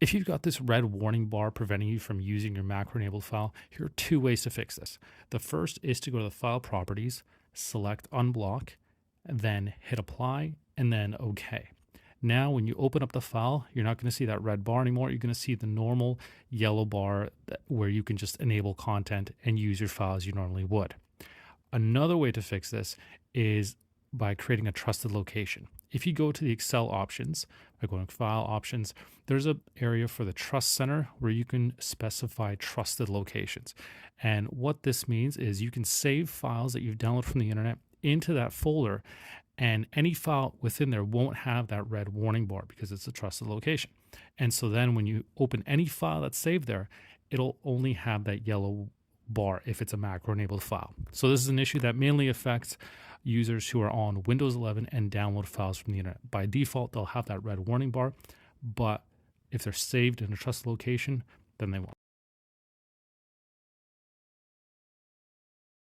If you've got this red warning bar preventing you from using your macro-enabled file, here are two ways to fix this. The first is to go to the File Properties, select Unblock, then hit Apply, and then OK. Now, when you open up the file, you're not going to see that red bar anymore. You're going to see the normal yellow bar where you can just enable content and use your file as you normally would. Another way to fix this is by creating a trusted location. If you go to the Excel options, by going to File Options, there's an area for the Trust Center where you can specify trusted locations. And what this means is you can save files that you've downloaded from the internet into that folder, and any file within there won't have that red warning bar because it's a trusted location. And so then when you open any file that's saved there, it'll only have that yellow bar if it's a macro-enabled file. So this is an issue that mainly affects users who are on Windows 11 and download files from the internet. By default, they'll have that red warning bar, but if they're saved in a trusted location, then they won't.